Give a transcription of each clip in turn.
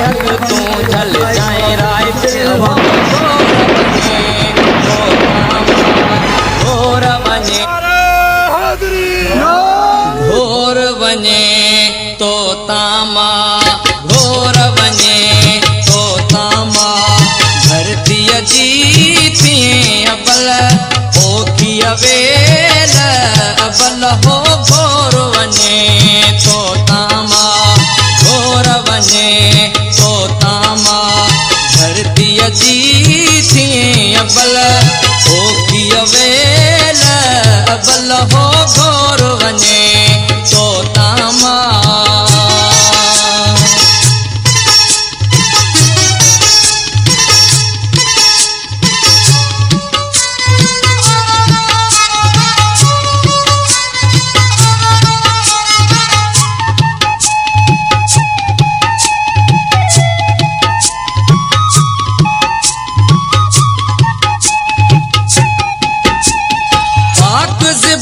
बेहक तू झल जाए राय दिल हो घोर वञे घोर वञे तो तामा घोर वञे तो तामा धरती जी थिए अबल ओखी अवेल अबल हो घोर वञे तो तामा घोर वञे तो तामा धरती जी थिए अबल ओखी अवेल अबल हो घोर वञे तो तामा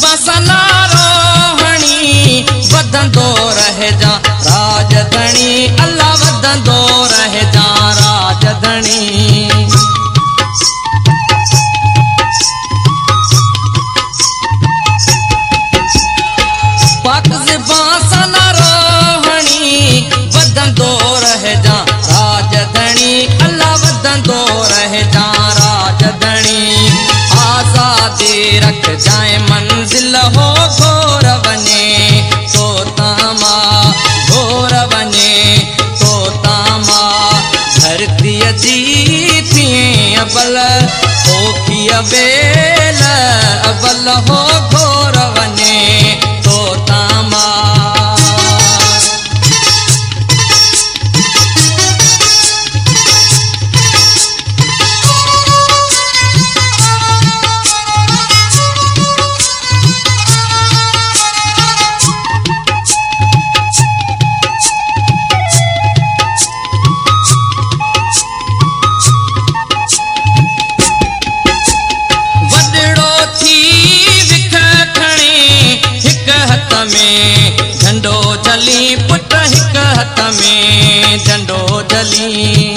बसना रोहणी वधंदो रह जा राजधणी अल्लाह वधंदो रह जा राजधणी पाक से बसना रोहणी वधंदो रह जा राजधणी अल्लाह वधंदो रह जा राजधणी आजादी रख जाए मंजिल हो घोर वञे तो तामा घोर वञे तो तामा धरती जी थिए अबल ओखी अवेल अबल हो घोर वञे तो तामा झंडो जली पुट हिक हथ में झंडो जली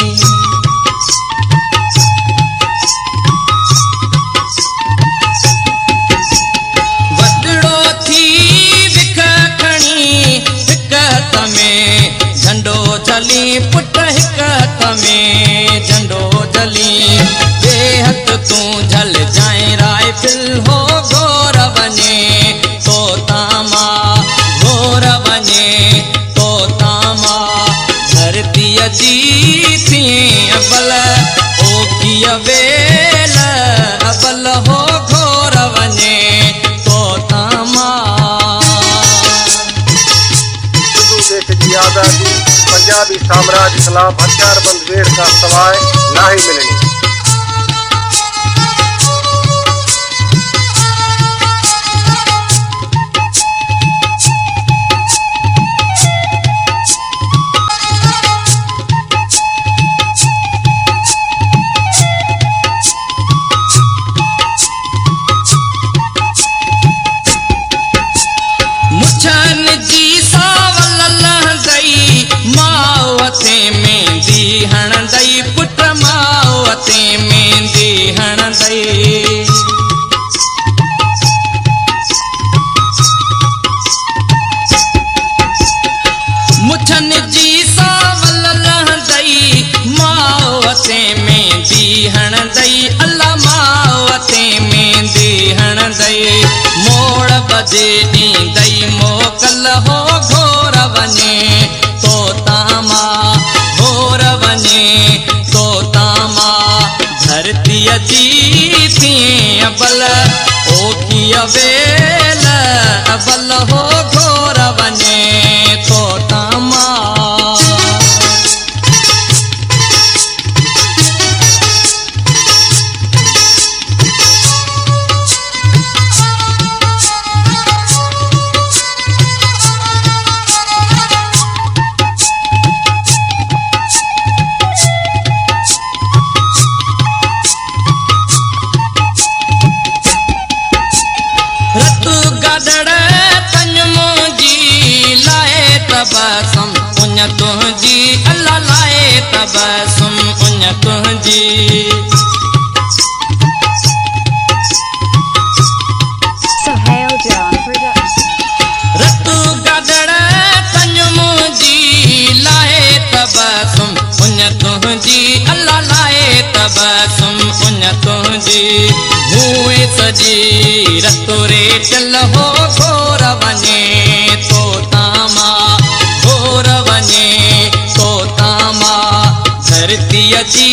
वडड़ो थी विख खणी हिक हथ में झंडो जली पुट हिक हथ में झंडो जली बेहक तू झल जाए राय दिल हो घोर वञे तो तामा घोर वञे तो तामा धरती जी थिए अबल ओखी अवेल अबल हो घोर वञे तो तामा देश की आज़ादी पंजाबी साम्राज्य खिलाफ हथियारबंद वेड़ का सवाए ना ही मिलनी। मुछन जी सावल लहंदई मावते मेंदी हणंदई पुट मावते मेंदी हणंदई मुछन जी सावल लहंदई मावते मेंदी हणंदई अल्लाह मावते मेंदी हणंदई मोड़ बजे ॾींदई मोकल हो घोर वञे तो तामा घोर वञे तो तामा धरती जी थिए अबल ओखी अवेल अबल हो घोर वञे तो तामा तुंहिंजी अल्लाह लाए तबसुम उन तुंहिंजी Sohail John Production. रतु गदड़ तंज मुंहिंजी लाए तबसुम उन तुंहिंजी अल्लाह लाए तबसुम उन तुंहिंजी हुए सजी रतु रे चल हो घोर वञे तो तामा घोर वञे तो तामा धरती जी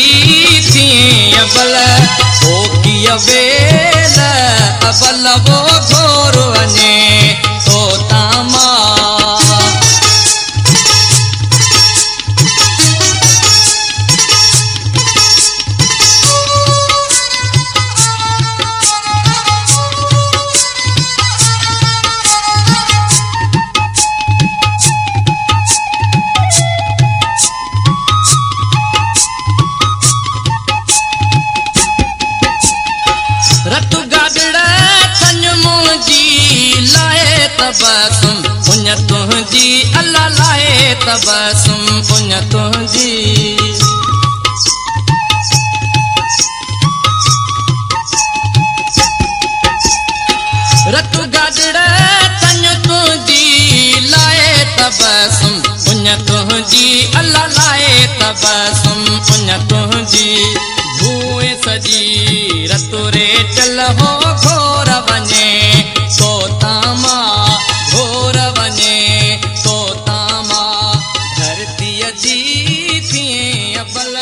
थी अबल हो की अबेल अबल वो घोर वञे तो तामा रतु गदड़ तंज मुंहिंजी लाए तबसुम उन तुंहिंजी अल्लाह लाए तबसुम उन तुंहिंजी रतु गदड़ तंज तुंहिंजी लाए तबसुम उन तुंहिंजी अल्लाह लाए तबसुम उन तुंहिंजी भूए सजी रतु रे चल हो घोर वञे तो तामा घोर वञे तो तामा धरती जी थी अबल